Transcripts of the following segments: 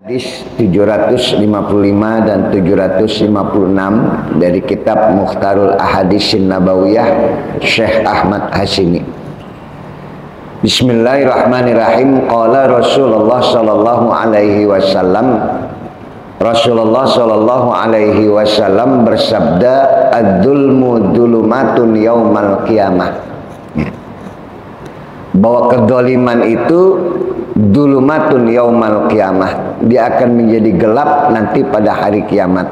Hadis 755 dan 756 dari kitab Mukhtarul Ahaditsin Nabawiyah Syekh Ahmad Hashimi. Bismillahirrahmanirrahim. Qala Rasulullah sallallahu alaihi wasallam. Rasulullah sallallahu alaihi wasallam bersabda, "Ad-dzulmu dzulumatun yaumal qiyamah." Bahwa kedoliman itu dzulumatun yaumal qiyamah, dia akan menjadi gelap nanti pada hari kiamat.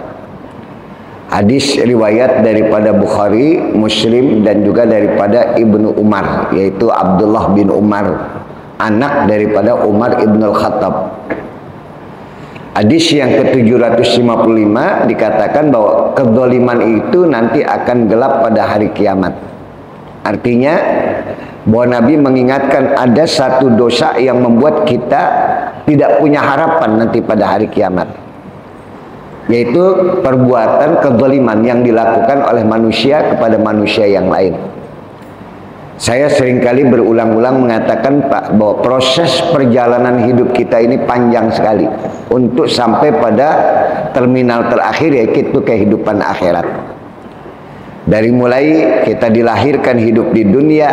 Hadis riwayat daripada Bukhari, Muslim dan juga daripada Ibnu Umar, yaitu Abdullah bin Umar, anak daripada Umar ibn al-Khattab. Hadis yang ke-755 dikatakan bahwa kedoliman itu nanti akan gelap pada hari kiamat. Artinya bahwa Nabi mengingatkan ada satu dosa yang membuat kita tidak punya harapan nanti pada hari kiamat, yaitu perbuatan kezaliman yang dilakukan oleh manusia kepada manusia yang lain. Saya seringkali berulang-ulang mengatakan, Pak, bahwa proses perjalanan hidup kita ini panjang sekali untuk sampai pada terminal terakhir, yaitu kehidupan akhirat. Dari mulai kita dilahirkan hidup di dunia,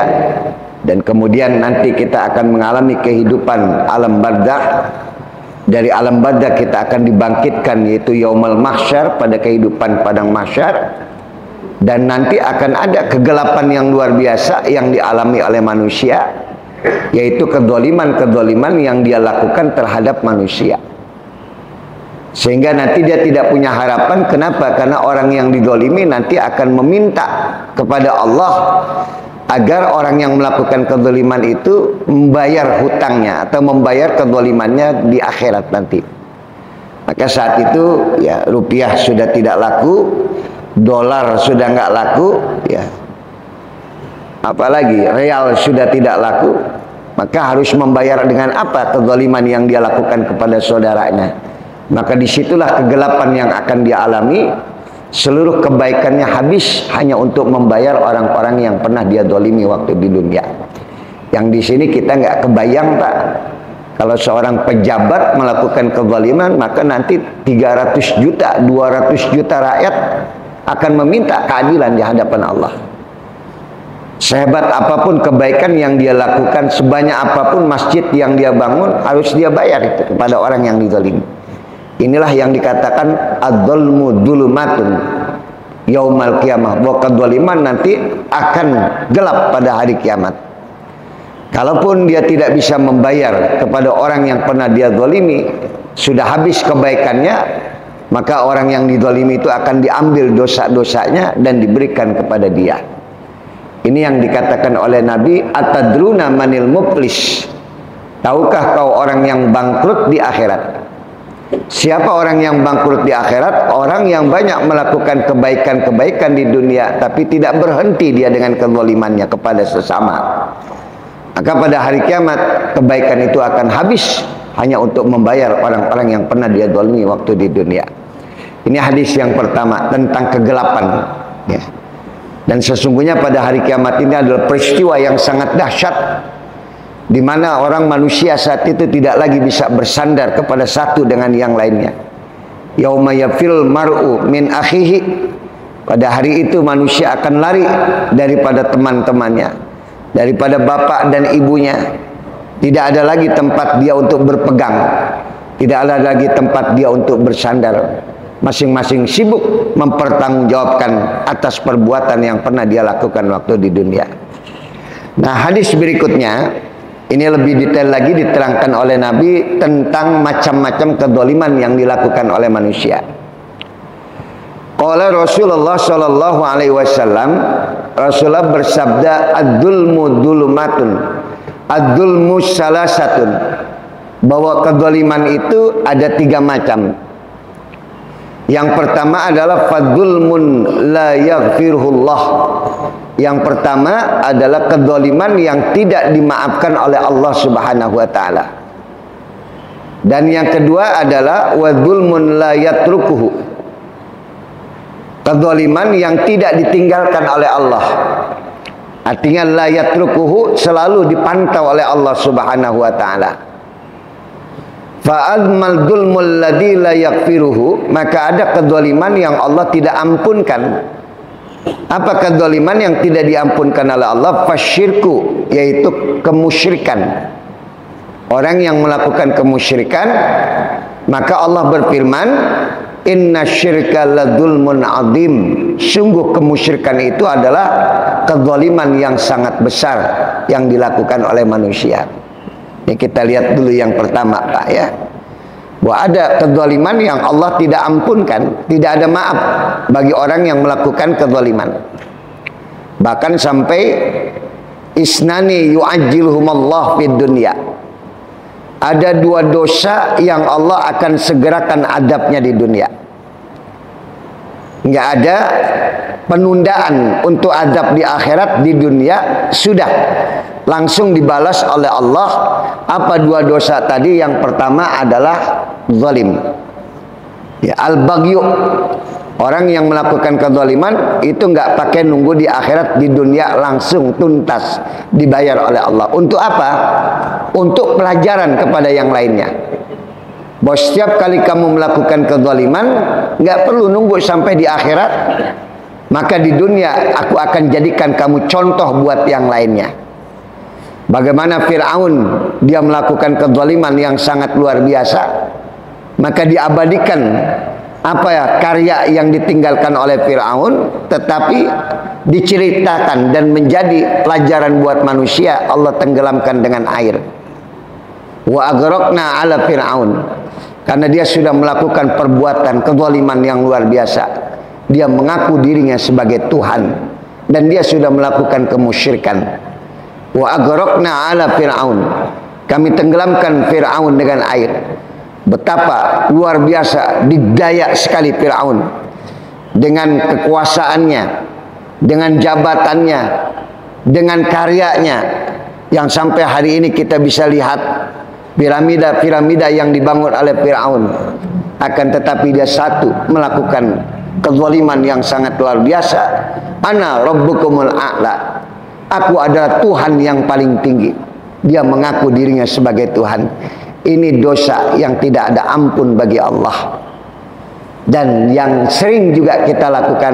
dan kemudian nanti kita akan mengalami kehidupan alam barzakh. Dari alam barzakh kita akan dibangkitkan, yaitu yaumul mahsyar, pada kehidupan padang mahsyar. Dan nanti akan ada kegelapan yang luar biasa yang dialami oleh manusia, yaitu kedzaliman-kedzaliman yang dia lakukan terhadap manusia. Sehingga nanti dia tidak punya harapan. Kenapa? Karena orang yang dizalimi nanti akan meminta kepada Allah agar orang yang melakukan kezaliman itu membayar hutangnya atau membayar kezalimannya di akhirat nanti. Maka saat itu ya, rupiah sudah tidak laku, dolar sudah nggak laku, ya, apalagi real sudah tidak laku. Maka harus membayar dengan apa kezaliman yang dia lakukan kepada saudaranya. Maka disitulah kegelapan yang akan dia alami. Seluruh kebaikannya habis hanya untuk membayar orang-orang yang pernah dia zalimi waktu di dunia. Yang di sini kita nggak kebayang, Pak, kalau seorang pejabat melakukan kezaliman, maka nanti 300 juta, 200 juta rakyat akan meminta keadilan di hadapan Allah. Sehebat apapun kebaikan yang dia lakukan, sebanyak apapun masjid yang dia bangun, harus dia bayar itu kepada orang yang dizalimi. Inilah yang dikatakan adzulmu dzulumatun yaumal qiyamah, bahwa kedzaliman nanti akan gelap pada hari kiamat. Kalaupun dia tidak bisa membayar kepada orang yang pernah dia zalimi, sudah habis kebaikannya, maka orang yang dizalimi itu akan diambil dosa-dosanya dan diberikan kepada dia. Ini yang dikatakan oleh Nabi, atadruna manil muflis, tahukah kau orang yang bangkrut di akhirat? Siapa orang yang bangkrut di akhirat? Orang yang banyak melakukan kebaikan-kebaikan di dunia, tapi tidak berhenti dia dengan kezalimannya kepada sesama. Maka pada hari kiamat, kebaikan itu akan habis hanya untuk membayar orang-orang yang pernah dia zalimi waktu di dunia. Ini hadis yang pertama tentang kegelapan, ya. Dan sesungguhnya pada hari kiamat ini adalah peristiwa yang sangat dahsyat, di mana orang manusia saat itu tidak lagi bisa bersandar kepada satu dengan yang lainnya. Yauma yafil mar'u min akhihi, pada hari itu manusia akan lari daripada teman-temannya, daripada bapak dan ibunya. Tidak ada lagi tempat dia untuk berpegang, tidak ada lagi tempat dia untuk bersandar. Masing-masing sibuk mempertanggungjawabkan atas perbuatan yang pernah dia lakukan waktu di dunia. Nah, hadis berikutnya ini lebih detail lagi diterangkan oleh Nabi tentang macam-macam kezaliman yang dilakukan oleh manusia. Qala Rasulullah sallallahu alaihi wasallam, Rasulullah bersabda, ad-dzulmu dzulumatun, ad-dzulmu salasatun, bahwa kezaliman itu ada 3 macam. Yang pertama adalah fadzulmun la yaghfirullah. Yang pertama adalah kedzaliman yang tidak dimaafkan oleh Allah Subhanahu wa taala. Dan yang kedua adalah wadzulmun la yatrukuhu. Kedzaliman yang tidak ditinggalkan oleh Allah. Artinya la yatrukuhu, selalu dipantau oleh Allah Subhanahu wa taala. Fa'admal dzulmul ladzi la yaghfiruhu, maka ada kedzaliman yang Allah tidak ampunkan. Apa kedzaliman yang tidak diampunkan oleh Allah? Fasyirku, yaitu kemusyrikan. Orang yang melakukan kemusyrikan, maka Allah berfirman, inna syirka ladzulmun adzim. Sungguh kemusyrikan itu adalah kezaliman yang sangat besar yang dilakukan oleh manusia. Ini kita lihat dulu yang pertama, Pak, ya. Bahwa ada kezaliman yang Allah tidak ampunkan, tidak ada maaf bagi orang yang melakukan kezaliman. Bahkan sampai isnani yu'ajjiluhumallah fid dunya. Ada dua dosa yang Allah akan segerakan adabnya di dunia. Nggak ada penundaan untuk adab di akhirat, di dunia sudah langsung dibalas oleh Allah. Apa dua dosa tadi? Yang pertama adalah zalim, ya, al-baghyu. Orang yang melakukan kezaliman itu nggak pakai nunggu di akhirat, di dunia langsung tuntas dibayar oleh Allah. Untuk apa? Untuk pelajaran kepada yang lainnya. Bahwa setiap kali kamu melakukan kezaliman, nggak perlu nunggu sampai di akhirat, maka di dunia aku akan jadikan kamu contoh buat yang lainnya. Bagaimana Fir'aun, dia melakukan kezaliman yang sangat luar biasa, maka diabadikan apa ya, karya yang ditinggalkan oleh Fir'aun, tetapi diceritakan dan menjadi pelajaran buat manusia. Allah tenggelamkan dengan air. Wa agraqna ala Fir'aun, karena dia sudah melakukan perbuatan kezaliman yang luar biasa. Dia mengaku dirinya sebagai Tuhan dan dia sudah melakukan kemusyrikan. Wa agraqna ala Fir'aun, kami tenggelamkan Fir'aun dengan air. Betapa luar biasa didaya sekali Fir'aun dengan kekuasaannya, dengan jabatannya, dengan karyanya, yang sampai hari ini kita bisa lihat piramida-piramida yang dibangun oleh Fir'aun. Akan tetapi dia satu melakukan kezaliman yang sangat luar biasa. Ana rabbukumul a'la, aku adalah Tuhan yang paling tinggi. Dia mengaku dirinya sebagai Tuhan. Ini dosa yang tidak ada ampun bagi Allah. Dan yang sering juga kita lakukan,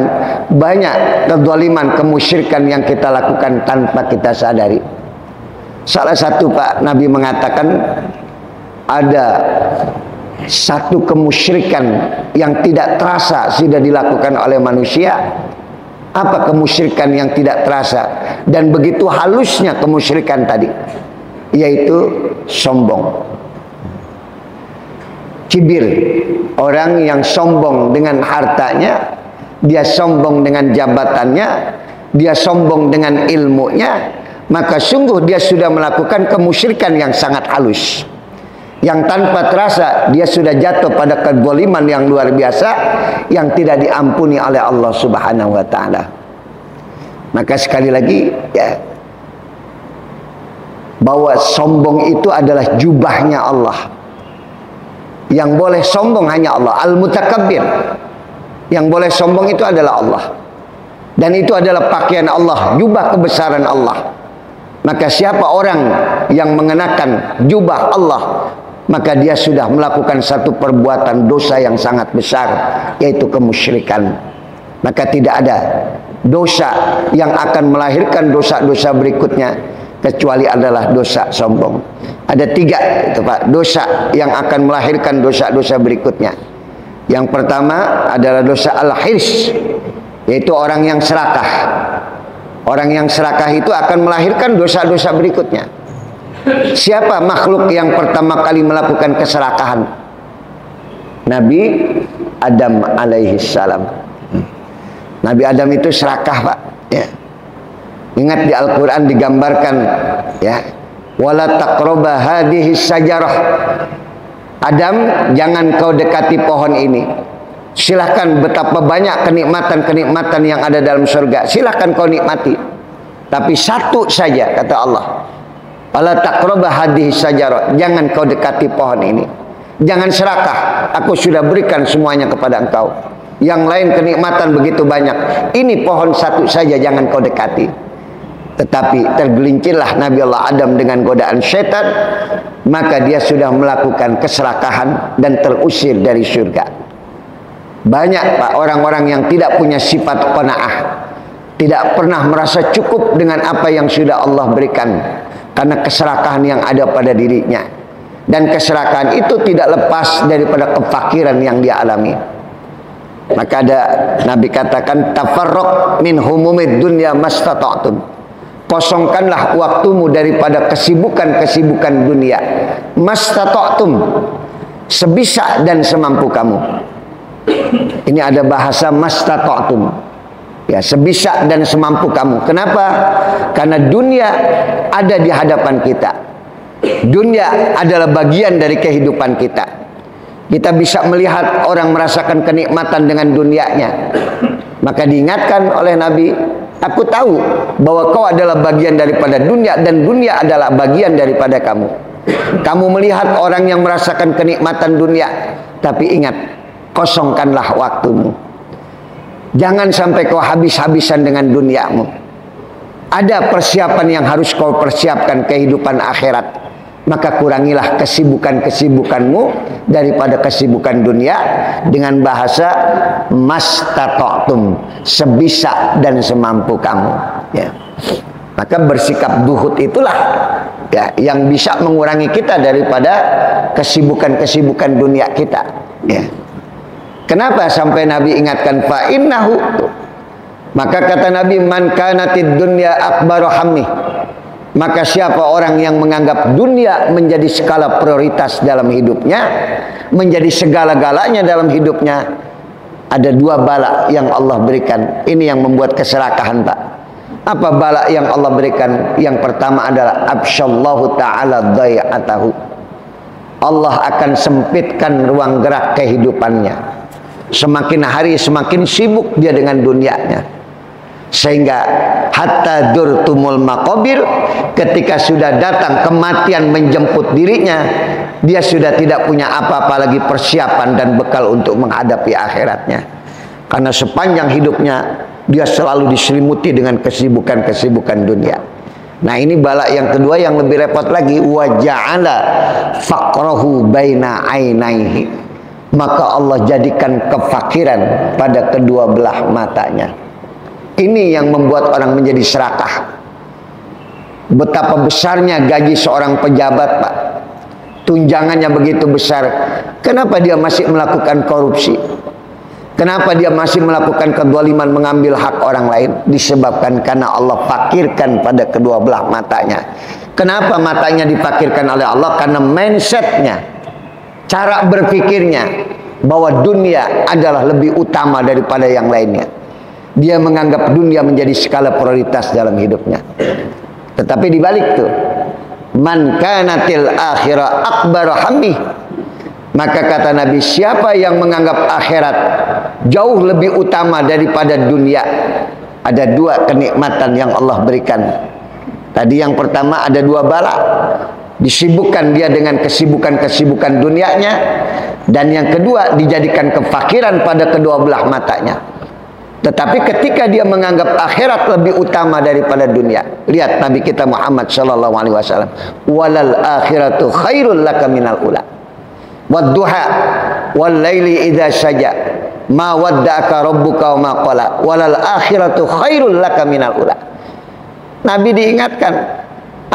banyak kezaliman, kemusyrikan yang kita lakukan tanpa kita sadari. Salah satu, Pak, Nabi mengatakan ada satu kemusyrikan yang tidak terasa sudah dilakukan oleh manusia. Apa kemusyrikan yang tidak terasa dan begitu halusnya kemusyrikan tadi? Yaitu sombong, kibir. Orang yang sombong dengan hartanya, dia sombong dengan jabatannya, dia sombong dengan ilmunya, maka sungguh dia sudah melakukan kemusyrikan yang sangat halus, yang tanpa terasa dia sudah jatuh pada kezaliman yang luar biasa yang tidak diampuni oleh Allah Subhanahu wa taala. Maka sekali lagi, ya, bahwa sombong itu adalah jubahnya Allah. Yang boleh sombong hanya Allah, Al-Mutakabbir. Yang boleh sombong itu adalah Allah. Dan itu adalah pakaian Allah, jubah kebesaran Allah. Maka siapa orang yang mengenakan jubah Allah, maka dia sudah melakukan satu perbuatan dosa yang sangat besar, yaitu kemusyrikan. Maka tidak ada dosa yang akan melahirkan dosa-dosa berikutnya kecuali adalah dosa sombong. Ada tiga itu, Pak, dosa yang akan melahirkan dosa-dosa berikutnya. Yang pertama adalah dosa al-hirs, yaitu orang yang serakah. Orang yang serakah itu akan melahirkan dosa-dosa berikutnya. Siapa makhluk yang pertama kali melakukan keserakahan? Nabi Adam alaihi salam. Nabi Adam itu serakah, Pak, ya. Ingat di Al-Quran digambarkan, ya, wala taqraba hadhihi sajarah. Adam, jangan kau dekati pohon ini. Silahkan, betapa banyak kenikmatan-kenikmatan yang ada dalam surga, silahkan kau nikmati. Tapi satu saja, kata Allah, wala taqraba hadhihi sajarah, jangan kau dekati pohon ini. Jangan serakah, aku sudah berikan semuanya kepada engkau. Yang lain kenikmatan begitu banyak, ini pohon satu saja jangan kau dekati. Tetapi tergelincirlah Nabi Allah Adam dengan godaan syaitan, maka dia sudah melakukan keserakahan dan terusir dari surga. Banyak Pak orang-orang yang tidak punya sifat qanaah, tidak pernah merasa cukup dengan apa yang sudah Allah berikan, karena keserakahan yang ada pada dirinya. Dan keserakahan itu tidak lepas daripada kefakiran yang dia alami. Maka ada Nabi katakan, tafarraq min humumid dunya mastata'tum. Kosongkanlah waktumu daripada kesibukan-kesibukan dunia. Mastata'tum, sebisa dan semampu kamu. Ini ada bahasa mastata'tum. Ya, sebisa dan semampu kamu. Kenapa? Karena dunia ada di hadapan kita. Dunia adalah bagian dari kehidupan kita. Kita bisa melihat orang merasakan kenikmatan dengan dunianya. Maka diingatkan oleh Nabi, aku tahu bahwa kau adalah bagian daripada dunia dan dunia adalah bagian daripada kamu. Kamu melihat orang yang merasakan kenikmatan dunia, tapi ingat, kosongkanlah waktumu. Jangan sampai kau habis-habisan dengan duniamu. Ada persiapan yang harus kau persiapkan, kehidupan akhirat. Maka kurangilah kesibukan-kesibukanmu daripada kesibukan dunia, dengan bahasa mastata'tum, sebisa dan semampu kamu. Ya. Maka bersikap zuhud itulah ya yang bisa mengurangi kita daripada kesibukan-kesibukan dunia kita. Ya. Kenapa sampai Nabi ingatkan fa innahu? Maka kata Nabi, man kanatid dunya akbaru hammi. Maka siapa orang yang menganggap dunia menjadi skala prioritas dalam hidupnya, menjadi segala-galanya dalam hidupnya, ada dua bala yang Allah berikan. Ini yang membuat keserakahan, Pak. Apa bala yang Allah berikan? Yang pertama adalah absyallahu ta'ala dayatahu. Allah akan sempitkan ruang gerak kehidupannya. Semakin hari semakin sibuk dia dengan dunianya. Sehingga hatta durtumul maqabir, ketika sudah datang kematian menjemput dirinya, dia sudah tidak punya apa-apa lagi persiapan dan bekal untuk menghadapi akhiratnya. Karena sepanjang hidupnya dia selalu diselimuti dengan kesibukan-kesibukan dunia. Nah, ini bala yang kedua yang lebih repot lagi, wa ja'ala faqrahu baina ainaihi. Maka Allah jadikan kefakiran pada kedua belah matanya. Ini yang membuat orang menjadi serakah. Betapa besarnya gaji seorang pejabat, Pak. Tunjangannya begitu besar. Kenapa dia masih melakukan korupsi? Kenapa dia masih melakukan kezaliman, mengambil hak orang lain? Disebabkan karena Allah fakirkan pada kedua belah matanya. Kenapa matanya difakirkan oleh Allah? Karena mindsetnya, cara berpikirnya, bahwa dunia adalah lebih utama daripada yang lainnya. Dia menganggap dunia menjadi skala prioritas dalam hidupnya. Tetapi dibalik tuh, man kanatil akhirah akbar hammi. Maka kata Nabi, siapa yang menganggap akhirat jauh lebih utama daripada dunia, ada dua kenikmatan yang Allah berikan. Tadi yang pertama ada dua bala. Disibukkan dia dengan kesibukan-kesibukan dunianya. Dan yang kedua dijadikan kefakiran pada kedua belah matanya. Tetapi ketika dia menganggap akhirat lebih utama daripada dunia, lihat Nabi kita Muhammad sallallahu alaihi wasallam, walal akhiratu khairul laka minal ula. Wadduha wal laili idza saja ma wadda'aka rabbuka wa ma qala walal akhiratu khairul laka minal ula. Nabi diingatkan,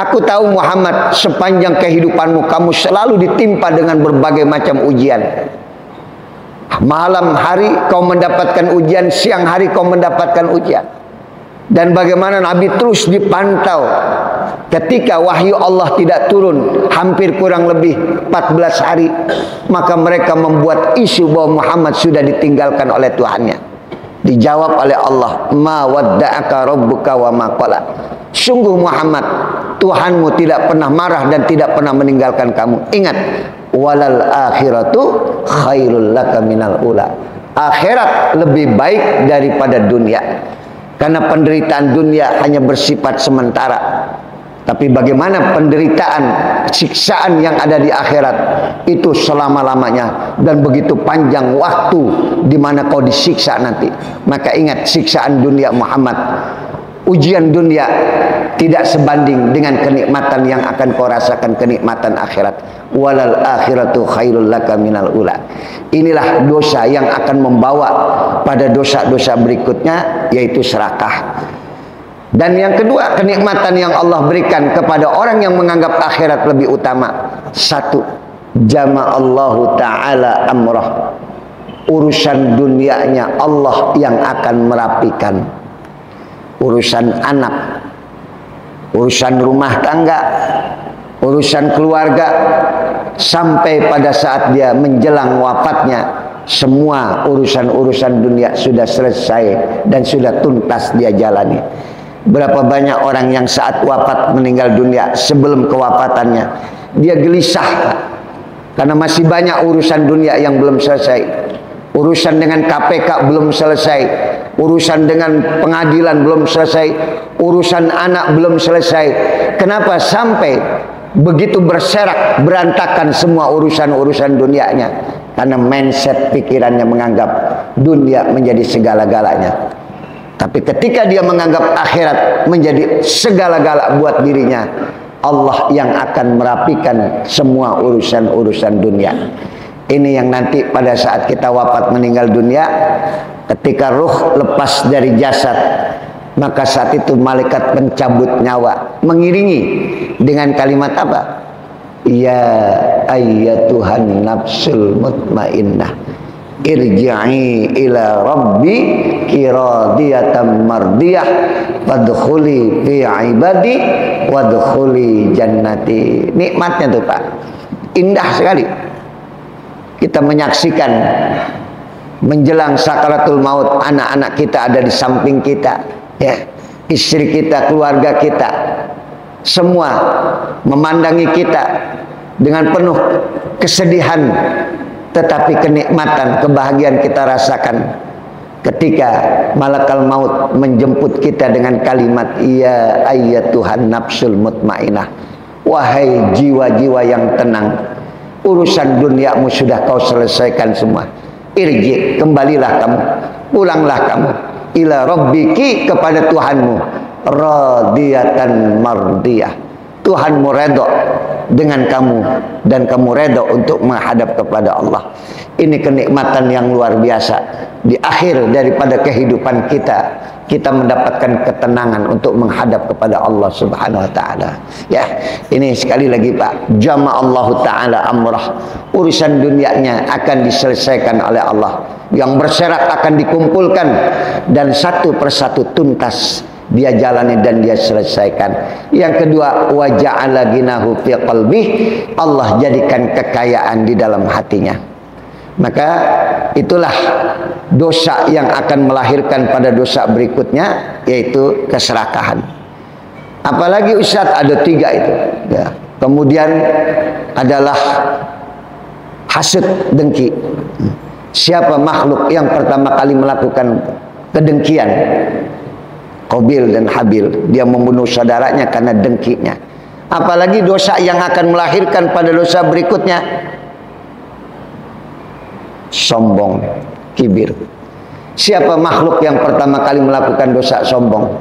aku tahu Muhammad, sepanjang kehidupanmu kamu selalu ditimpa dengan berbagai macam ujian. Malam hari kau mendapatkan ujian, siang hari kau mendapatkan ujian. Dan bagaimana Nabi terus dipantau ketika wahyu Allah tidak turun hampir kurang lebih 14 hari, maka mereka membuat isu bahwa Muhammad sudah ditinggalkan oleh Tuhannya. Dijawab oleh Allah, ma wadda'aka rabbuka wa ma qala. Sungguh Muhammad, Tuhanmu tidak pernah marah dan tidak pernah meninggalkan kamu. Ingat, walal akhiratu khairul laka minal ula. Akhirat lebih baik daripada dunia. Karena penderitaan dunia hanya bersifat sementara. Tapi bagaimana penderitaan, siksaan yang ada di akhirat itu selama-lamanya dan begitu panjang waktu di mana kau disiksa nanti. Maka ingat siksaan dunia Muhammad, ujian dunia tidak sebanding dengan kenikmatan yang akan kau rasakan, kenikmatan akhirat. Walal akhiratu khairul laka minal ula. Inilah dosa yang akan membawa pada dosa-dosa berikutnya, yaitu serakah. Dan yang kedua, kenikmatan yang Allah berikan kepada orang yang menganggap akhirat lebih utama. Satu, jama'allahu ta'ala amrah. Urusan dunianya Allah yang akan merapikan. Urusan anak, urusan rumah tangga, urusan keluarga, sampai pada saat dia menjelang wafatnya, semua urusan-urusan dunia sudah selesai dan sudah tuntas dia jalani. Berapa banyak orang yang saat wafat meninggal dunia, sebelum kewafatannya dia gelisah karena masih banyak urusan dunia yang belum selesai. Urusan dengan KPK belum selesai, urusan dengan pengadilan belum selesai, urusan anak belum selesai. Kenapa sampai begitu berserak, berantakan semua urusan-urusan dunianya? Karena mindset pikirannya menganggap dunia menjadi segala-galanya. Tapi ketika dia menganggap akhirat menjadi segala-gala buat dirinya, Allah yang akan merapikan semua urusan-urusan dunia. Ini yang nanti pada saat kita wafat meninggal dunia, ketika ruh lepas dari jasad, maka saat itu malaikat pencabut nyawa mengiringi dengan kalimat apa? Ya ayyatuhan nafsul mutmainnah, irji'i ila rabbi radiyatan mardiyah wadkhuli fi ibadi wadkhuli jannati. Nikmatnya tuh Pak, indah sekali. Kita menyaksikan menjelang sakaratul maut, anak-anak kita ada di samping kita, ya, istri kita, keluarga kita, semua memandangi kita dengan penuh kesedihan, tetapi kenikmatan, kebahagiaan kita rasakan ketika malakal maut menjemput kita dengan kalimat ya ayyatuhan nafsul mutmainnah, wahai jiwa-jiwa yang tenang, urusan duniamu sudah kau selesaikan semua. Irji, kembalilah kamu, pulanglah kamu ila rabbiki, kepada Tuhanmu, radiyatan mardiyah. Tuhanmu redha dengan kamu dan kamu redha untuk menghadap kepada Allah. Ini kenikmatan yang luar biasa. Di akhir daripada kehidupan kita, kita mendapatkan ketenangan untuk menghadap kepada Allah Subhanahu wa taala. Ya, ini sekali lagi Pak, jama'allahu taala amrah. Urusan dunianya akan diselesaikan oleh Allah. Yang berserak akan dikumpulkan dan satu persatu tuntas dia jalani dan dia selesaikan. Yang kedua, wa ja'ala ghinahu fi qalbih, Allah jadikan kekayaan di dalam hatinya. Maka itulah dosa yang akan melahirkan pada dosa berikutnya, yaitu keserakahan. Apalagi Ustaz, ada 3 itu ya. Kemudian adalah hasud, dengki. Siapa makhluk yang pertama kali melakukan kedengkian? Qabil dan Habil. Dia membunuh saudaranya karena dengkinya. Apalagi dosa yang akan melahirkan pada dosa berikutnya, sombong, kibir. Siapa makhluk yang pertama kali melakukan dosa sombong?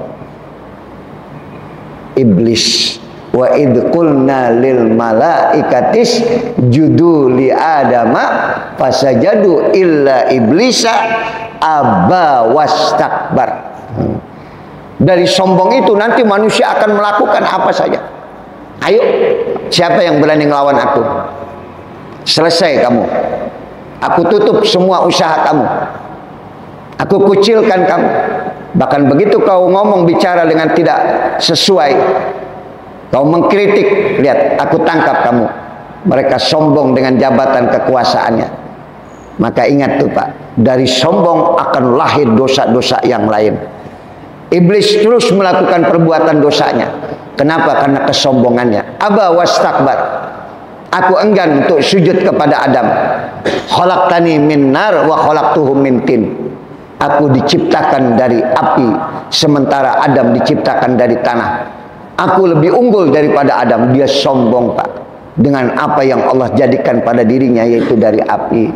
Iblis. Wa idh qulna lil malaikatis judu li adama fasajadu illa iblisa aba wastakbar. Dari sombong itu nanti manusia akan melakukan apa saja. Ayo, siapa yang berani ngelawan aku? Selesai kamu. Aku tutup semua usaha kamu. Aku kucilkan kamu. Bahkan begitu kau ngomong bicara dengan tidak sesuai, kau mengkritik, lihat, aku tangkap kamu. Mereka sombong dengan jabatan kekuasaannya. Maka ingat tuh Pak, dari sombong akan lahir dosa-dosa yang lain. Iblis terus melakukan perbuatan dosanya. Kenapa? Karena kesombongannya. Aba wastakbar. Aku enggan untuk sujud kepada Adam. Khalaqtani min nar wa khalaqtuhu min tin. Aku diciptakan dari api, sementara Adam diciptakan dari tanah. Aku lebih unggul daripada Adam. Dia sombong Pak, dengan apa yang Allah jadikan pada dirinya, yaitu dari api.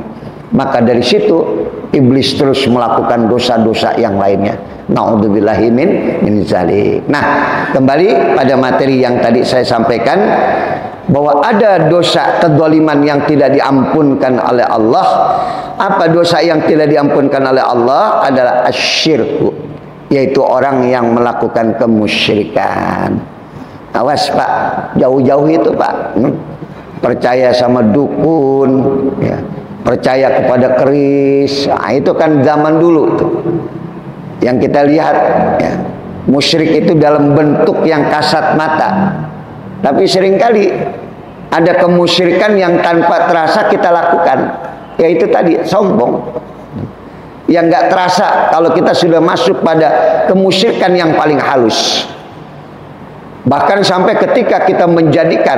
Maka dari situ iblis terus melakukan dosa-dosa yang lainnya. Na'udzubillahi min zalik. Nah, kembali pada materi yang tadi saya sampaikan, bahwa ada dosa kezaliman yang tidak diampunkan oleh Allah. Apa dosa yang tidak diampunkan oleh Allah? Adalah asyirku, yaitu orang yang melakukan kemusyrikan. Awas Pak, jauh-jauh itu Pak. Percaya sama dukun, ya, percaya kepada keris. Nah, itu kan zaman dulu tuh. Yang kita lihat, ya, musyrik itu dalam bentuk yang kasat mata. Tapi seringkali ada kemusyrikan yang tanpa terasa kita lakukan, yaitu tadi sombong. Yang nggak terasa kalau kita sudah masuk pada kemusyrikan yang paling halus. Bahkan sampai ketika kita menjadikan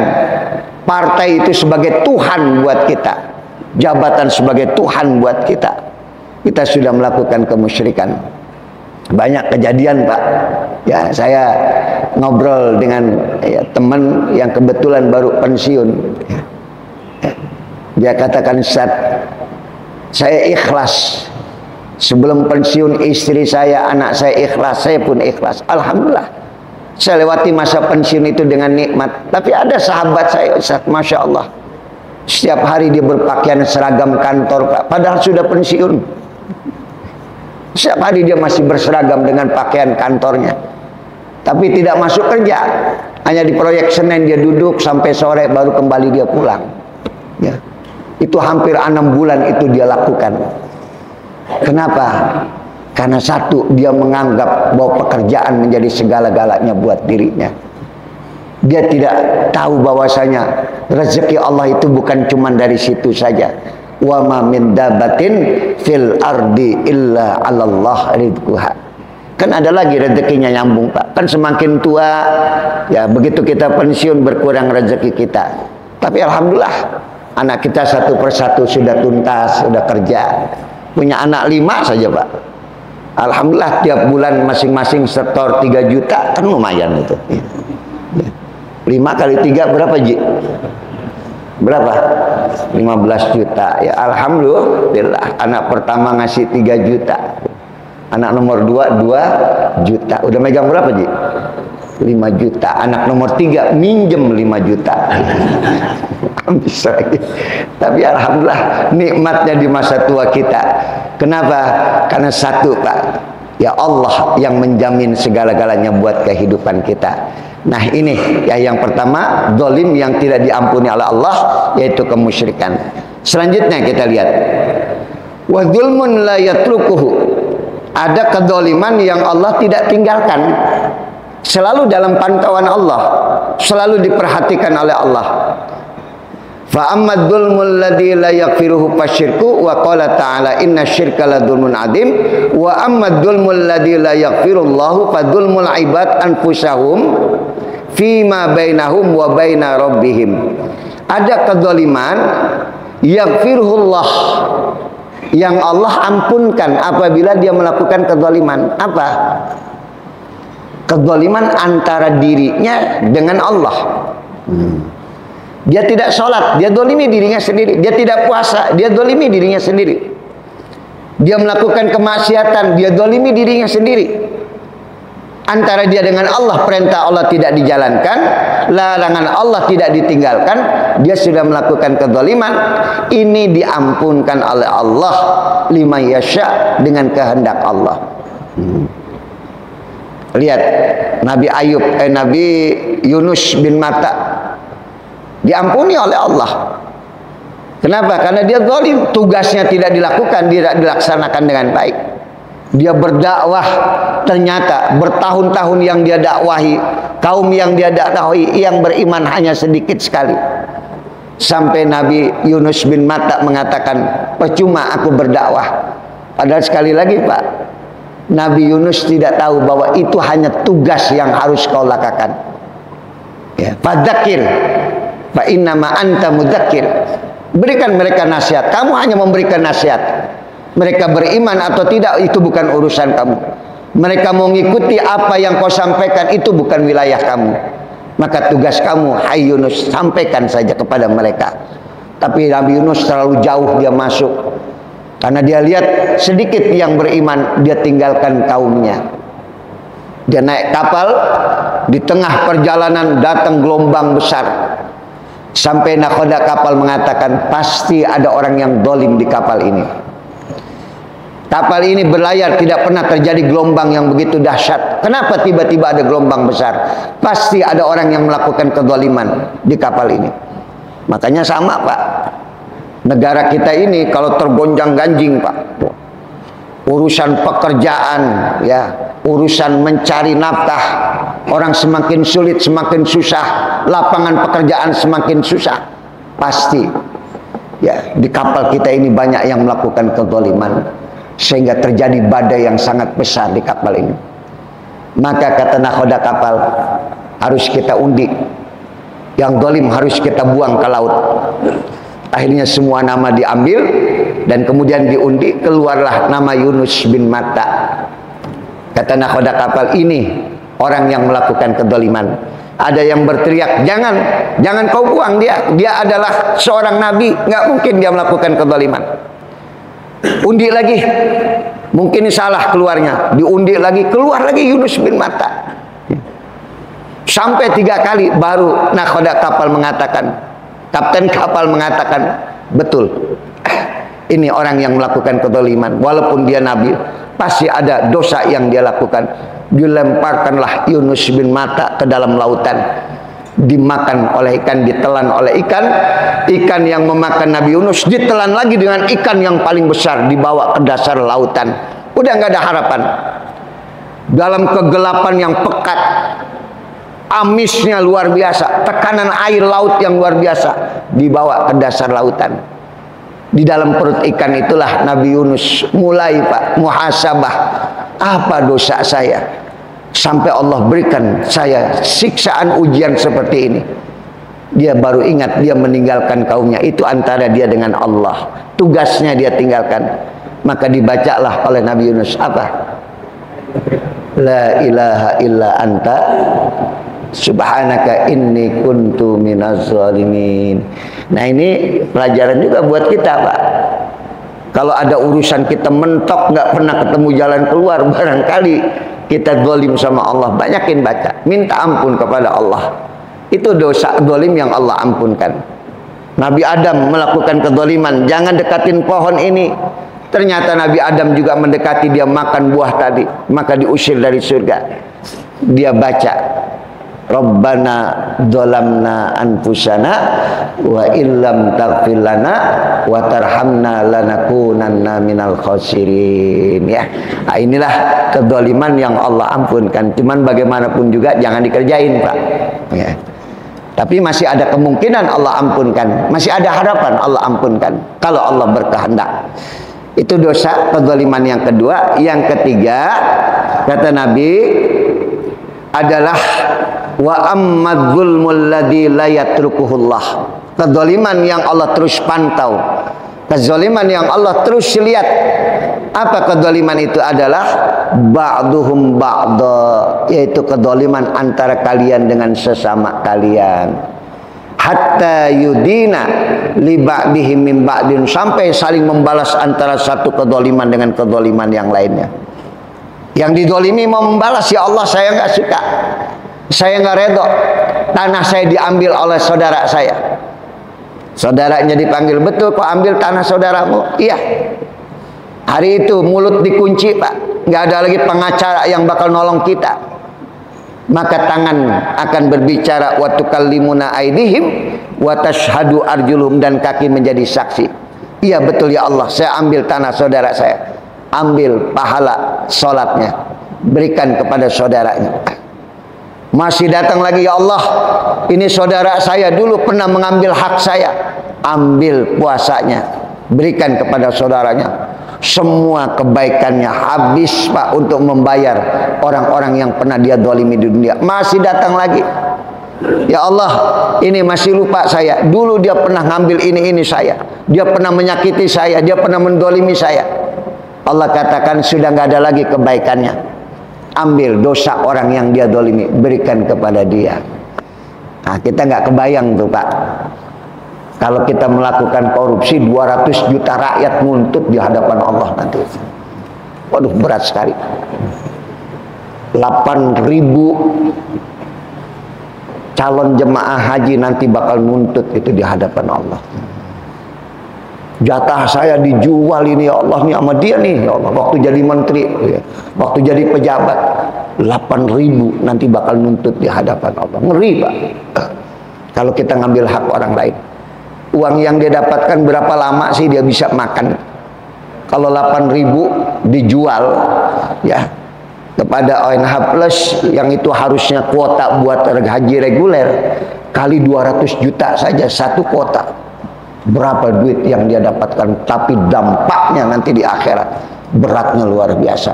partai itu sebagai Tuhan buat kita, jabatan sebagai Tuhan buat kita, kita sudah melakukan kemusyrikan. Banyak kejadian Pak. Ya, saya ngobrol dengan teman yang kebetulan baru pensiun. Dia katakan, Ustaz, saya ikhlas. Sebelum pensiun istri saya, anak saya ikhlas, saya pun ikhlas. Alhamdulillah, saya lewati masa pensiun itu dengan nikmat. Tapi ada sahabat saya, Ustaz, Masya Allah, setiap hari dia berpakaian seragam kantor Pak, padahal sudah pensiun. Setiap hari dia masih berseragam dengan pakaian kantornya, tapi tidak masuk kerja. Hanya di proyek Senin dia duduk sampai sore, baru kembali dia pulang. Ya. Itu hampir 6 bulan itu dia lakukan. Kenapa? Karena satu, dia menganggap bahwa pekerjaan menjadi segala-galanya buat dirinya. Dia tidak tahu bahwasanya rezeki Allah itu bukan cuma dari situ saja. Wa ma min dabatin fil ardi illa 'alallah rizquha. Kan ada lagi rezekinya nyambung Pak. Kan semakin tua, ya begitu kita pensiun berkurang rezeki kita. Tapi alhamdulillah, anak kita satu persatu sudah tuntas, sudah kerja. Punya anak 5 saja Pak. Alhamdulillah, tiap bulan masing-masing setor 3 juta, kan lumayan itu. 5 kali 3 berapa Ji? Berapa? 15 juta. Ya alhamdulillah, anak pertama ngasih 3 juta. Anak nomor 2 juta. Udah megang berapa Ji? 5 juta. Anak nomor 3 minjem 5 juta. Bisa lagi. Tapi alhamdulillah, nikmatnya di masa tua kita. Kenapa? Karena satu Pak, ya Allah yang menjamin segala-galanya buat kehidupan kita. Nah ini ya, yang pertama, zalim yang tidak diampuni oleh Allah, yaitu kemusyrikan. Selanjutnya kita lihat, wa dzulmun la yatrukuhu. Ada kedzaliman yang Allah tidak tinggalkan, selalu dalam pantauan Allah, selalu diperhatikan oleh Allah. Fa amma dzulmul ladzi la yaghfiruhu fasyirku, wa qala ta'ala inna syirka la dzulmun adzim, wa amma dzulmul ladzi la yaghfirullahu fa dzulmul ibad anfusahum fima bainahum wa baina rabbihim. Ada kedzaliman yaghfirullah, yang Allah ampunkan apabila dia melakukan kedzaliman. Apa? Kedzaliman antara dirinya dengan Allah. Dia tidak sholat, dia dolimi dirinya sendiri. Dia tidak puasa, dia dolimi dirinya sendiri. Dia melakukan kemaksiatan, dia dolimi dirinya sendiri. Antara dia dengan Allah, perintah Allah tidak dijalankan, larangan Allah tidak ditinggalkan, dia sudah melakukan kezaliman. Ini diampunkan oleh Allah liman yasha, dengan kehendak Allah. Lihat Nabi Nabi Yunus bin Matta diampuni oleh Allah. Kenapa? Karena dia zalim, tugasnya tidak dilakukan, tidak dilaksanakan dengan baik. Dia berdakwah, ternyata bertahun-tahun yang dia dakwahi, kaum yang dia dakwahi yang beriman hanya sedikit sekali. Sampai Nabi Yunus bin Matta mengatakan, percuma aku berdakwah. Padahal sekali lagi Pak, Nabi Yunus tidak tahu bahwa itu hanya tugas yang harus kau lakukan. Ya, fadzakir fa innama anta mudzakir. Berikan mereka nasihat, kamu hanya memberikan nasihat. Mereka beriman atau tidak itu bukan urusan kamu. Mereka mau mengikuti apa yang kau sampaikan, itu bukan wilayah kamu. Maka tugas kamu, hai Yunus, sampaikan saja kepada mereka. Tapi Nabi Yunus terlalu jauh dia masuk, Karena dia lihat sedikit yang beriman, dia tinggalkan kaumnya. Dia naik kapal, di tengah perjalanan datang gelombang besar. Sampai nakhoda kapal mengatakan, pasti ada orang yang dolim di kapal ini. Kapal ini berlayar, tidak pernah terjadi gelombang yang begitu dahsyat. Kenapa tiba-tiba ada gelombang besar? Pasti ada orang yang melakukan kezaliman di kapal ini. Makanya sama, Pak. Negara kita ini kalau tergonjang-ganjing, Pak, urusan pekerjaan, ya, urusan mencari nafkah, orang semakin sulit, semakin susah, lapangan pekerjaan semakin susah, pasti, ya, di kapal kita ini banyak yang melakukan kezaliman, sehingga terjadi badai yang sangat besar di kapal ini. Maka kata nakhoda kapal, harus kita undi, yang zalim harus kita buang ke laut. Akhirnya semua nama diambil dan kemudian diundi, keluarlah nama Yunus bin Matta. Kata nakhoda kapal, ini orang yang melakukan kezaliman. Ada yang berteriak, jangan kau buang dia adalah seorang nabi, nggak mungkin dia melakukan kezaliman. Undi lagi, mungkin salah keluarnya, diundi lagi, keluar lagi Yunus bin Matta. Sampai 3 kali baru nakhoda kapal mengatakan, kapten kapal mengatakan, betul, ini orang yang melakukan kezaliman. Walaupun dia nabi, pasti ada dosa yang dia lakukan. Dilemparkanlah Yunus bin Matta ke dalam lautan, dimakan oleh ikan, ditelan oleh ikan. Ikan yang memakan Nabi Yunus ditelan lagi dengan ikan yang paling besar, dibawa ke dasar lautan. Udah nggak ada harapan. Dalam kegelapan yang pekat, amisnya luar biasa, tekanan air laut yang luar biasa, dibawa ke dasar lautan. Di dalam perut ikan itulah Nabi Yunus mulai, Pak, muhasabah. Apa dosa saya sampai Allah berikan saya siksaan ujian seperti ini? Dia baru ingat dia meninggalkan kaumnya. Itu antara dia dengan Allah, tugasnya dia tinggalkan. Maka dibacalah oleh Nabi Yunus apa? La ilaha illa anta subhanaka inni kuntu minaz zalimin. Nah, ini pelajaran juga buat kita, Pak. Kalau ada urusan kita mentok, nggak pernah ketemu jalan keluar, barangkali kita zalim sama Allah. Banyakin baca, minta ampun kepada Allah. Itu dosa zalim yang Allah ampunkan. Nabi Adam melakukan kezaliman, jangan dekatin pohon ini. Ternyata Nabi Adam juga mendekati, dia makan buah tadi, maka diusir dari surga. Dia baca, Rabbana dzalamna anfusana wa illam taghfir lana wa tarhamna lanakunanna minal khasirin. Ya. Nah, inilah kezaliman yang Allah ampunkan. Cuman bagaimanapun juga jangan dikerjain, Pak. Ya. Tapi masih ada kemungkinan Allah ampunkan, masih ada harapan Allah ampunkan kalau Allah berkehendak. Itu dosa kezaliman yang kedua. Yang ketiga, kata Nabi, adalah wa ammadzulmul ladzi la yatrukuhullah. Kezaliman yang Allah terus pantau, kezaliman yang Allah terus lihat. Apa kezaliman itu? Adalah ba'duhum ba'da, yaitu kezaliman antara kalian dengan sesama kalian. Hatta yudina li ba'dihim min ba'din, sampai saling membalas antara satu kezaliman dengan kezaliman yang lainnya. Yang dizalimi mau membalas, ya Allah saya nggak suka, saya nggak redho, tanah saya diambil oleh saudara saya. Saudaranya dipanggil, betul kok ambil tanah saudaramu? Iya. Hari itu mulut dikunci, Pak, nggak ada lagi pengacara yang bakal nolong kita. Maka tangan akan berbicara, wa tukallimuna aydihim wa tashhadu arjuluhum, dan kaki menjadi saksi. Iya betul ya Allah, saya ambil tanah saudara saya, ambil pahala sholatnya, berikan kepada saudaranya. Masih datang lagi, ya Allah, ini saudara saya dulu pernah mengambil hak saya, ambil puasanya, berikan kepada saudaranya. Semua kebaikannya habis, Pak, untuk membayar orang-orang yang pernah dia zalimi di dunia. Masih datang lagi, ya Allah, ini masih lupa saya, dulu dia pernah ngambil ini saya, dia pernah menyakiti saya, dia pernah menzalimi saya. Allah katakan sudah nggak ada lagi kebaikannya, ambil dosa orang yang dia zalimi, berikan kepada dia. Nah, kita nggak kebayang tuh, Pak, Kalau kita melakukan korupsi, 200 juta rakyat nuntut di hadapan Allah nanti. Waduh, berat sekali. 8.000 calon jemaah haji nanti bakal nuntut itu di hadapan Allah. Jatah saya dijual ini ya Allah, nih sama dia nih ya Allah. Waktu jadi menteri, ya. Waktu jadi pejabat, 8.000 nanti bakal nuntut di hadapan Allah. Ngeri, Pak. Kalau kita ngambil hak orang lain, uang yang dia dapatkan berapa lama sih dia bisa makan? Kalau 8.000 dijual ya kepada ONH Plus yang itu harusnya kuota buat haji reguler, kali 200 juta saja satu kuota, berapa duit yang dia dapatkan? Tapi dampaknya nanti di akhirat beratnya luar biasa.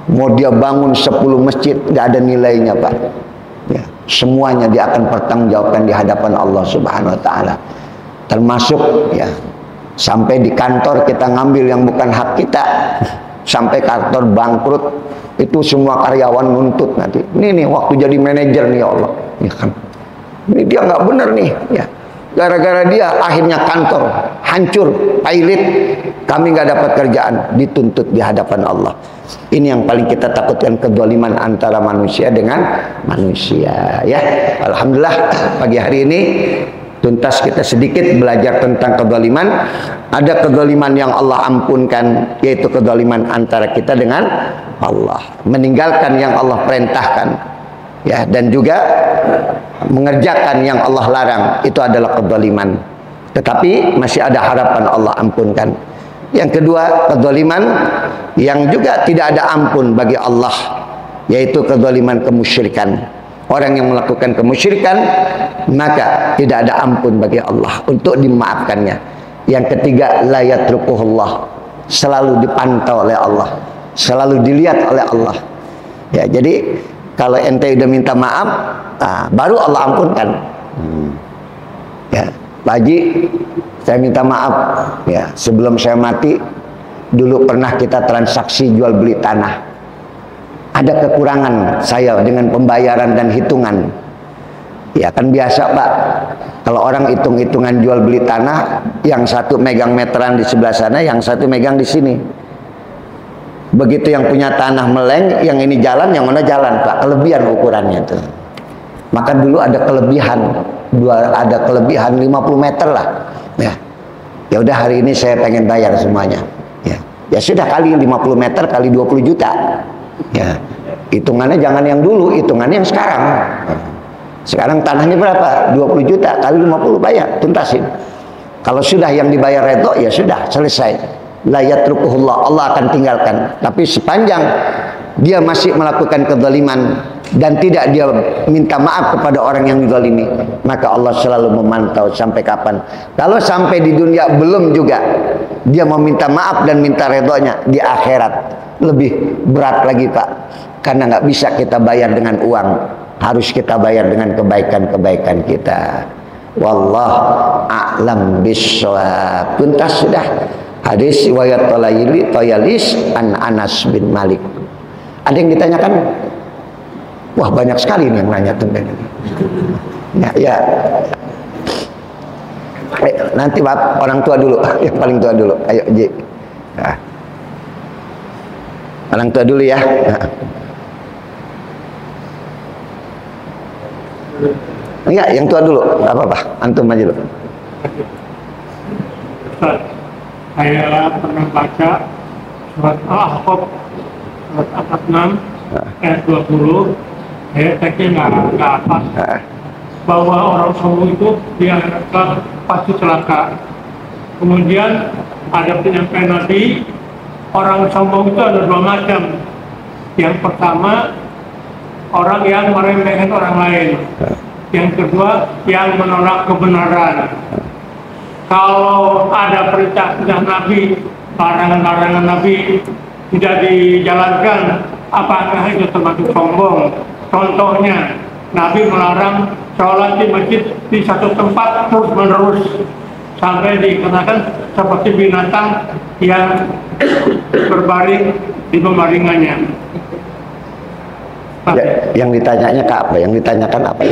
Mau dia bangun 10 masjid nggak ada nilainya, Pak ya, semuanya dia akan pertanggungjawabkan di hadapan Allah Subhanahu wa taala. Termasuk ya, sampai di kantor kita ngambil yang bukan hak kita, sampai kantor bangkrut, itu semua karyawan nuntut nanti. Ini nih waktu jadi manajer nih ya Allah, ya kan, ini dia nggak bener nih ya, gara-gara dia akhirnya kantor hancur, pailit, kami nggak dapat kerjaan, dituntut di hadapan Allah. Ini yang paling kita takutkan, kezaliman antara manusia dengan manusia ya. Alhamdulillah pagi hari ini tuntas kita sedikit belajar tentang kezaliman. Ada kezaliman yang Allah ampunkan, yaitu kezaliman antara kita dengan Allah, meninggalkan yang Allah perintahkan ya, dan juga mengerjakan yang Allah larang, itu adalah kezaliman. Tetapi masih ada harapan Allah ampunkan. Yang kedua, kezaliman yang juga tidak ada ampun bagi Allah, yaitu kezaliman kemusyrikan. Orang yang melakukan kemusyrikan, maka tidak ada ampun bagi Allah untuk dimaafkannya. Yang ketiga, la yatrukuhullah, selalu dipantau oleh Allah, selalu dilihat oleh Allah ya. Jadi kalau ente udah minta maaf, baru Allah ampunkan ya. Pak Haji, saya minta maaf ya, sebelum saya mati dulu pernah kita transaksi jual beli tanah, ada kekurangan saya dengan pembayaran dan hitungan ya. Kan biasa Pak, kalau orang hitung-hitungan jual beli tanah, yang satu megang meteran di sebelah sana, yang satu megang di sini. Begitu yang punya tanah meleng, yang ini jalan, yang mana jalan Pak, kelebihan ukurannya tuh. Maka dulu ada kelebihan, ada kelebihan 50 meter lah ya. Ya udah, hari ini saya pengen bayar semuanya ya. Ya sudah, kali 50 meter kali 20 juta ya. Hitungannya jangan yang dulu, hitungannya yang sekarang. Sekarang tanahnya berapa? 20 juta kali 50, bayar, tuntasin. Kalau sudah yang dibayar redo, ya sudah, selesai. La yatrukuhullah, Allah akan tinggalkan. Tapi sepanjang dia masih melakukan kezaliman dan tidak dia minta maaf kepada orang yang dizalimi, maka Allah selalu memantau sampai kapan. Kalau sampai di dunia belum juga dia meminta maaf dan minta redonya, di akhirat lebih berat lagi Pak. Karena nggak bisa kita bayar dengan uang, harus kita bayar dengan kebaikan-kebaikan kita. Wallah a'lam bishawab. Tuntas sudah hadis riwayat Thayalis an Anas bin Malik. Ada yang ditanyakan? Wah, banyak sekali nih yang nanya tentang ini. Ya. Nanti Pak, orang tua dulu, yang paling tua dulu. Ayo Ji. Nah. Orang tua dulu ya. Nah. Enggak, yang tua dulu, nggak apa-apa, antum aja dulu. Saya pernah baca surat Al-Ahqaf surat 46 ayat 20, saya teksnya nggak hafal, bahwa orang sombong itu dia pasti celaka. Kemudian ada penyampaian Nabi, orang sombong itu ada dua macam. Yang pertama, orang yang meremehkan orang lain. Yang kedua, yang menolak kebenaran. Kalau ada perintah Nabi, larangan-larangan Nabi tidak dijalankan, apakah itu termasuk sombong? Contohnya, Nabi melarang sholat di masjid di satu tempat terus-menerus sampai dikenakan seperti binatang yang berbaring di pembaringannya. Ya, yang ditanyanya ke apa? Yang ditanyakan apa?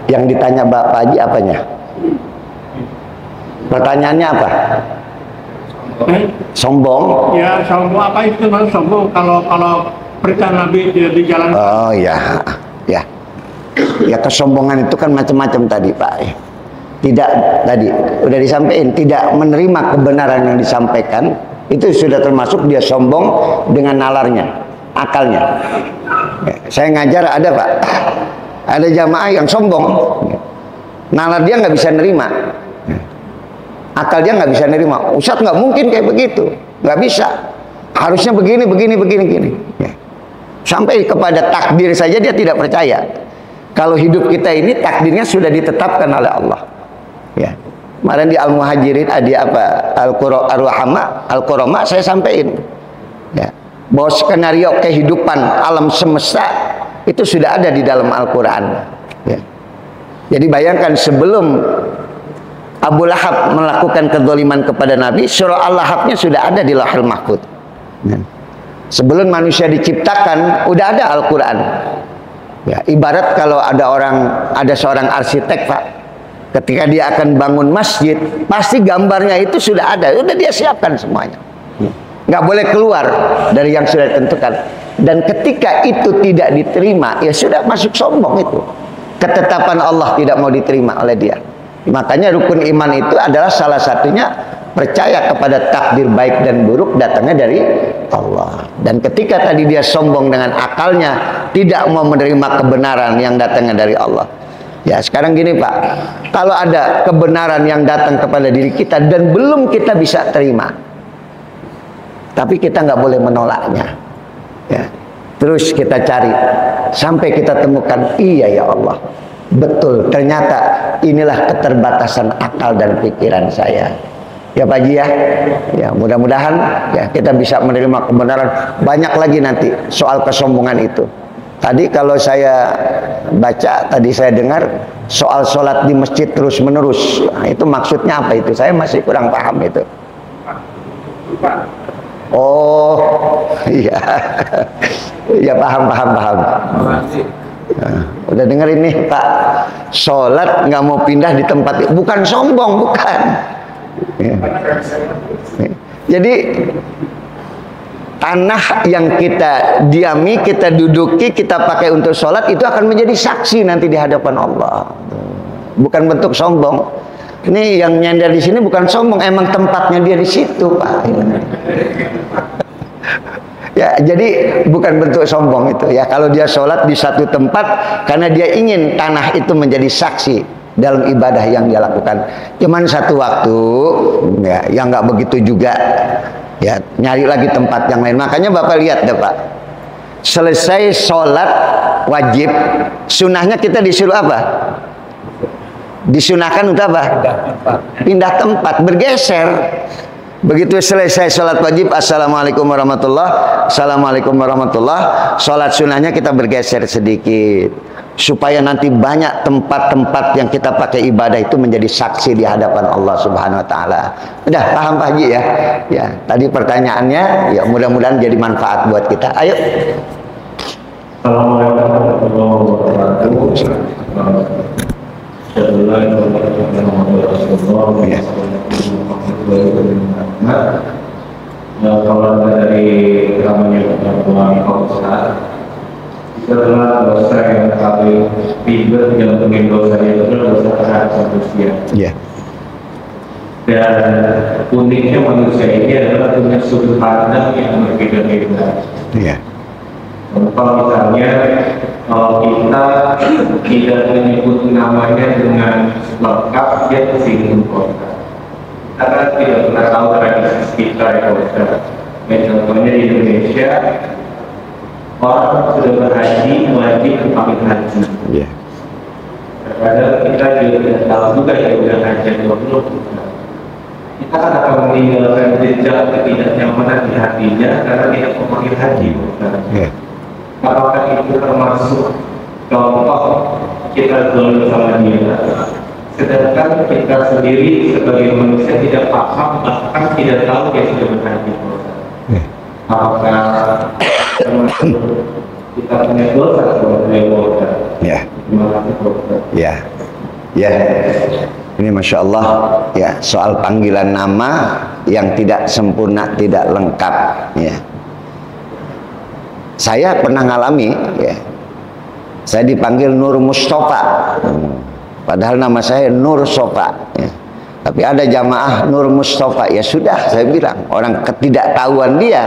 Yang ditanya Bapak Haji apanya? Pertanyaannya apa? Eh, Sombong? ya sombong apa itu maksud sombong kalau perintah Nabi di jalan. Oh ya, ya. Ya kesombongan itu kan macam-macam tadi Pak. Tidak tadi udah disampaikan, tidak menerima kebenaran yang disampaikan itu sudah termasuk dia sombong dengan nalarnya, akalnya. Ya, saya ngajar ada Pak, ada jamaah yang sombong, nalar dia nggak bisa nerima, akal dia nggak bisa nerima. Ustadz nggak mungkin kayak begitu, nggak bisa. Harusnya begini. Ya. Sampai kepada takdir saja dia tidak percaya. Kalau hidup kita ini takdirnya sudah ditetapkan oleh Allah. Ya. Kemarin di Al-Muhajirin Al-Qurama saya sampaikan. Ya. Bahwa skenario kehidupan alam semesta itu sudah ada di dalam Al-Quran. Ya. Jadi bayangkan sebelum Abu Lahab melakukan kezaliman kepada Nabi, surah Al-Lahabnya sudah ada di Lauhul Mahfuz. Ya. Sebelum manusia diciptakan, udah ada Al-Quran. Ya, ibarat kalau ada seorang arsitek Pak, ketika dia akan bangun masjid, pasti gambarnya itu sudah ada, udah dia siapkan semuanya. Nggak boleh keluar dari yang sudah ditentukan. Dan ketika itu tidak diterima, ya sudah masuk sombong itu. Ketetapan Allah tidak mau diterima oleh dia. Makanya rukun iman itu adalah salah satunya percaya kepada takdir baik dan buruk datangnya dari Allah. Dan ketika tadi dia sombong dengan akalnya, tidak mau menerima kebenaran yang datangnya dari Allah. Ya sekarang gini Pak, kalau ada kebenaran yang datang kepada diri kita dan belum kita bisa terima, tapi kita nggak boleh menolaknya. Ya. Terus kita cari sampai kita temukan, iya ya Allah, betul, ternyata inilah keterbatasan akal dan pikiran saya. Ya Pak Haji ya, ya mudah-mudahan ya kita bisa menerima kebenaran. Banyak lagi nanti soal kesombongan itu. Tadi kalau saya baca, tadi saya dengar soal sholat di masjid terus menerus. Nah, itu maksudnya apa itu? Saya masih kurang paham itu. Oh iya, ya paham. Nah, udah dengerin nih Pak, sholat nggak mau pindah di tempat, bukan sombong, bukan. Ya. Jadi tanah yang kita diami, kita duduki, kita pakai untuk sholat itu akan menjadi saksi nanti di hadapan Allah. Bukan bentuk sombong. Ini yang nyender di sini bukan sombong, emang tempatnya dia di situ Pak. Ya, jadi bukan bentuk sombong itu ya. Kalau dia sholat di satu tempat karena dia ingin tanah itu menjadi saksi dalam ibadah yang dia lakukan. Cuman satu waktu ya, yang nggak begitu juga ya, nyari lagi tempat yang lain. Makanya Bapak lihat deh Pak, selesai sholat wajib, sunnahnya kita disuruh apa? Disunahkan untuk apa? Pindah tempat, bergeser. Begitu selesai sholat wajib, assalamualaikum warahmatullah, assalamualaikum warahmatullah, sholat sunnahnya kita bergeser sedikit, supaya nanti banyak tempat-tempat yang kita pakai ibadah itu menjadi saksi di hadapan Allah Subhanahu Wa Taala. Udah paham Pak Haji ya? Ya, tadi pertanyaannya, ya mudah-mudahan jadi manfaat buat kita. Ayo. Assalamualaikum warahmatullahi wabarakatuh. Kalau dari keramanya Bapak Ustaz, itu adalah dosa yang kami ribet yang mungkin dosanya itu adalah dosa terhadap manusia. Yeah. Dan uniknya manusia ini adalah punya sudut pandang yang berbeda-beda. Yeah. Kalau misalnya kita tidak menyebut namanya dengan lengkap, dia tersinggung kota. Karena tidak pernah tahu tradisi sekitar ya kota. Contohnya di Indonesia, orang sudah berhaji wajib pamit haji. Yeah. Padahal kita juga tidak tahu juga ya udah haji 20. Kita akan meninggalkan jejak ketidaknyamanan di hatinya karena tidak memanggil haji. Yeah. Apakah itu termasuk contoh kita zalim sama dia? Sedangkan kita sendiri sebagai manusia tidak paham, bahkan tidak tahu dia sudah berhaji. Apakah termasuk kita punya dosa sebagai warga? Ya. Terima kasih. Ya. Ya. Ini Masya Allah ya, soal panggilan nama yang tidak sempurna, tidak lengkap ya. Saya pernah ngalami ya, saya dipanggil Nur Mustafa, padahal nama saya Nur Sofa ya. Tapi ada jamaah Nur Mustafa, ya sudah, saya bilang orang ketidaktahuan dia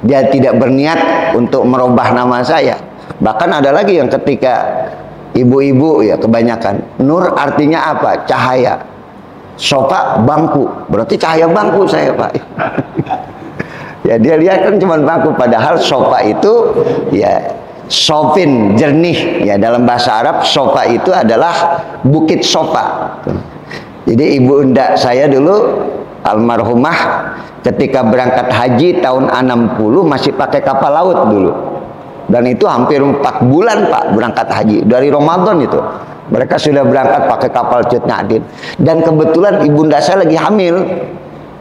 tidak berniat untuk merubah nama saya. Bahkan ada lagi yang ketika ibu-ibu ya, kebanyakan Nur artinya apa? Cahaya. Sofa bangku, berarti cahaya bangku saya, Pak. Ya dia lihat kan cuma bangku, padahal sofa itu ya sofin, jernih ya. Dalam bahasa Arab sofa itu adalah bukit sofa. Jadi ibu unda saya dulu almarhumah ketika berangkat haji tahun 60 masih pakai kapal laut dulu. Dan itu hampir 4 bulan Pak berangkat haji. Dari Ramadan itu mereka sudah berangkat pakai kapal Cut Na'din. Dan kebetulan ibunda saya lagi hamil.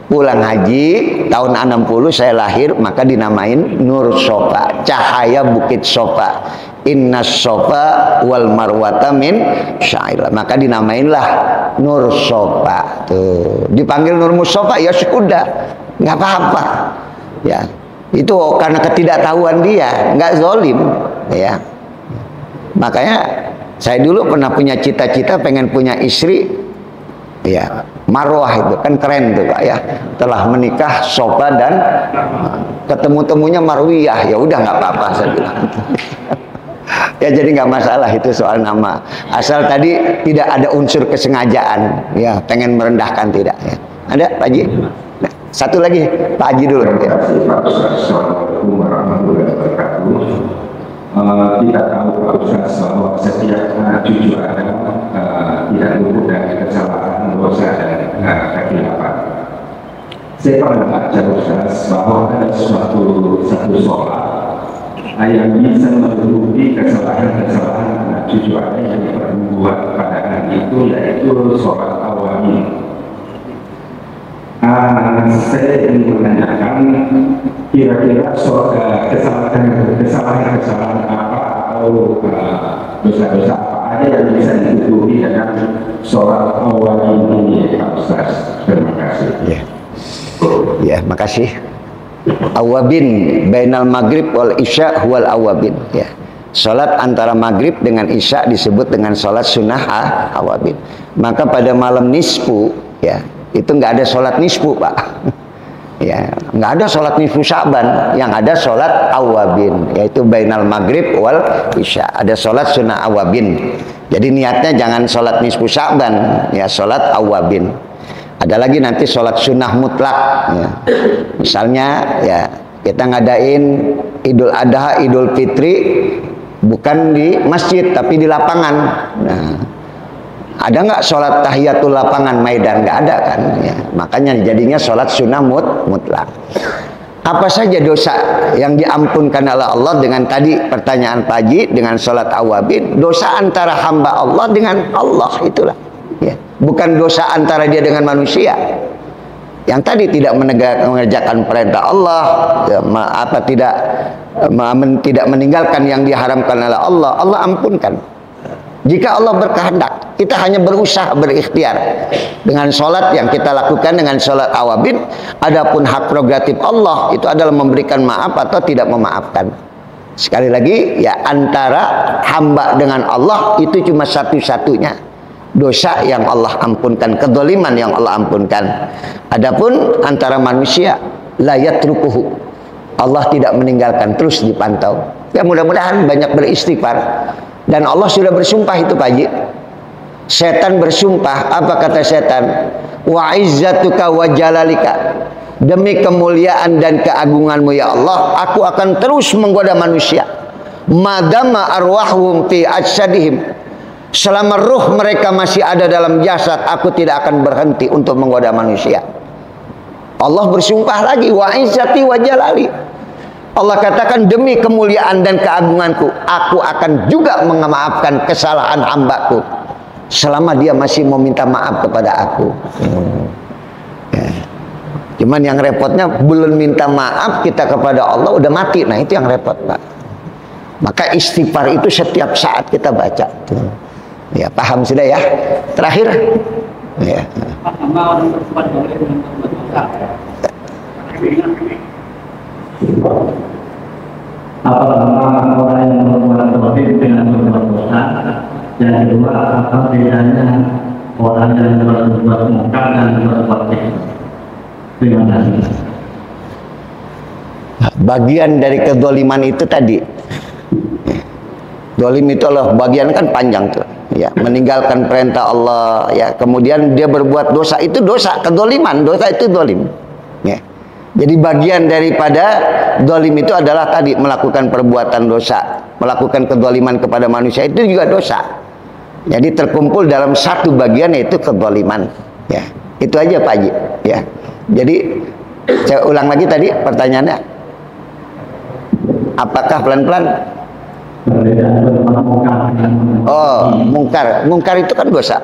Pulang haji tahun 60 saya lahir, maka dinamain Nur Sofa, cahaya bukit Sofa. Inna Sofa wal marwata min syairah, maka dinamainlah Nur Sofa. Tuh dipanggil Nur Mustafa, ya sudah, nggak apa-apa ya. Itu karena ketidaktahuan dia, nggak zolim ya. Makanya saya dulu pernah punya cita-cita pengen punya istri ya, Marwah, itu kan keren tuh Pak ya. Telah menikah Sofa dan ketemu-temunya Marwiyah, ya udah nggak apa-apa saya bilang. Ya jadi nggak masalah itu soal nama, asal tadi tidak ada unsur kesengajaan ya, pengen merendahkan, tidak ya. Ada Pak Haji? Nah, satu lagi Pak Haji dulu ya. Assalamualaikum warahmatullahi wabarakatuh. Kita tahu Pak Ustaz bahwa setiap cucu Adam tidak luput dari kesalahan, dosa dan kekhilapan. Saya pernah baca Ustaz bahwa ada satu sholat yang bisa menutupi kesalahan cucu Adam yang diperbuat pada hari itu, yaitu sholat awalnya. Saya ingin menanyakan kira-kira kesalahan apa atau dosa-dosa apa aja yang bisa ditutupi dengan sholat awal ini Pak Ustaz. Terima kasih. Ya, makasih. Awabin bainal maghrib wal isya wal awabin ya. Salat antara maghrib dengan isya disebut dengan salat sunnah awabin. Maka pada malam nisfu ya, itu nggak ada sholat nisfu Pak ya, nggak ada sholat nisfu Sya'ban, yang ada sholat awabin, yaitu bainal maghrib wal isya, ada sholat sunnah awabin. Jadi niatnya jangan sholat nisfu Sya'ban ya, sholat awabin. Ada lagi nanti sholat sunnah mutlak ya. Misalnya ya, kita ngadain Idul Adha, Idul Fitri bukan di masjid tapi di lapangan. Nah, ada nggak sholat tahiyatul lapangan Maidan? Nggak ada kan ya. Makanya jadinya sholat sunnah mutlak. Apa saja dosa yang diampunkan oleh Allah dengan tadi pertanyaan Pak Haji, dengan sholat awabin? Dosa antara hamba Allah dengan Allah, itulah ya. Bukan dosa antara dia dengan manusia. Yang tadi tidak mengerjakan perintah Allah ya, tidak meninggalkan yang diharamkan oleh Allah, Allah ampunkan. Jika Allah berkehendak, kita hanya berusaha, berikhtiar dengan sholat yang kita lakukan dengan sholat awabin. Adapun hak prerogatif Allah itu adalah memberikan maaf atau tidak memaafkan. Sekali lagi ya, antara hamba dengan Allah itu cuma satu-satunya dosa yang Allah ampunkan, kedzaliman yang Allah ampunkan. Adapun antara manusia, la yatrukuhu, Allah tidak meninggalkan, terus dipantau. Ya mudah-mudahan banyak beristighfar. Dan Allah sudah bersumpah itu Pak Haji. Setan bersumpah, apa kata setan? Wa izzatuka wa jalalika, demi kemuliaan dan keagunganmu ya Allah, aku akan terus menggoda manusia. Madama arwahum fi ajsadihim, selama ruh mereka masih ada dalam jasad, aku tidak akan berhenti untuk menggoda manusia. Allah bersumpah lagi, wa izzati wa jalali, Allah katakan demi kemuliaan dan keagunganku, aku akan juga memaafkan kesalahan hambaku selama dia masih mau minta maaf kepada aku. Ya. Cuman yang repotnya belum minta maaf kita kepada Allah udah mati. Nah itu yang repot Pak. Maka istighfar itu setiap saat kita baca. Ya paham sudah ya. Terakhir Ya. Sama orang berbuat boleh dengan berbuat dosa. Apakah orang yang berbuat dolim dengan berbuat dosa? Yang kedua, apa bedanya orang yang berbuat mungkar dan berbuat baik? Terima kasih. Bagian dari kezaliman itu tadi. Zalim itu Allah, bagian kan panjang tuh. Ya, meninggalkan perintah Allah, ya, kemudian dia berbuat dosa, itu dosa, kezaliman, dosa itu zalim. Ya. Jadi bagian daripada zalim itu adalah tadi melakukan perbuatan dosa, melakukan kezaliman kepada manusia, itu juga dosa. Jadi terkumpul dalam satu bagian, yaitu kezaliman. Ya, itu aja Pak Haji. Ya. Jadi saya ulang lagi tadi pertanyaannya. Apakah pelan-pelan? Oh, mungkar itu kan dosa.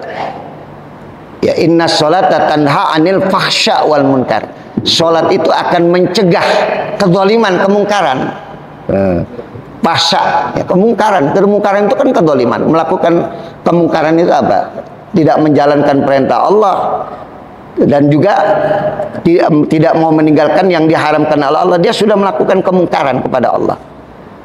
Ya, inna sholata tanha anil fahsya wal munkar. Sholat itu akan mencegah kezaliman, kemungkaran. Fahsya, ya, kemungkaran itu kan kezaliman. Melakukan kemungkaran itu apa? Tidak menjalankan perintah Allah dan juga tidak mau meninggalkan yang diharamkan oleh Allah. Dia sudah melakukan kemungkaran kepada Allah.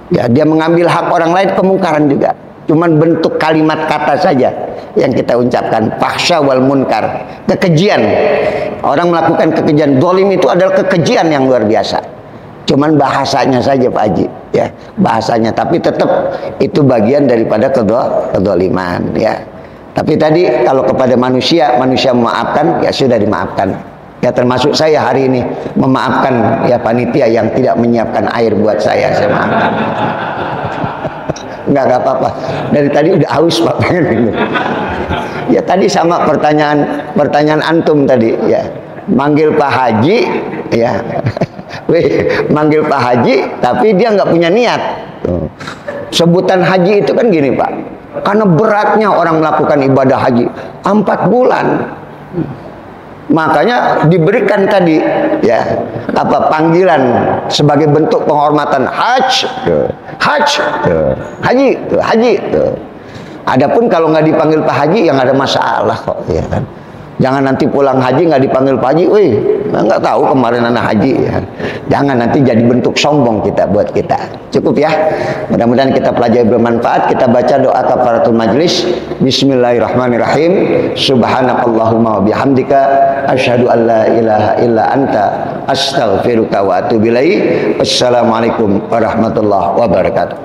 Ya, dia mengambil hak orang lain, kemungkaran juga. Cuman bentuk kalimat kata saja yang kita ucapkan, fahsya wal munkar, kekejian. Orang melakukan kekejian, zalim itu adalah kekejian yang luar biasa. Cuman bahasanya saja Pak Haji, ya, bahasanya, tapi tetap itu bagian daripada kezaliman, ya. Tapi tadi kalau kepada manusia memaafkan, ya sudah dimaafkan. Ya, termasuk saya hari ini memaafkan ya panitia yang tidak menyiapkan air buat saya maafkan. Enggak apa-apa. Dari tadi udah haus Pak, pengen minum. Ya tadi sama pertanyaan antum tadi, ya. Manggil Pak Haji, ya. Manggil Pak Haji, tapi dia nggak punya niat. Sebutan haji itu kan gini Pak, karena beratnya orang melakukan ibadah haji 4 bulan. Makanya diberikan tadi ya apa panggilan sebagai bentuk penghormatan haji. Adapun kalau nggak dipanggil Pak Haji, yang ada masalah kok, ya kan. Jangan nanti pulang haji nggak dipanggil Pak Haji, wih, nggak tahu kemarin anak haji. Ya. Jangan nanti jadi bentuk sombong kita buat kita. Cukup ya. Mudah-mudahan kita pelajari bermanfaat. Kita baca doa kafaratul majlis. Bismillahirrahmanirrahim. Subhanakallahumma wa bihamdika asyhadu an la ilaha illa anta astaghfiruka wa atubu ilaik. Wassalamualaikum warahmatullahi wabarakatuh.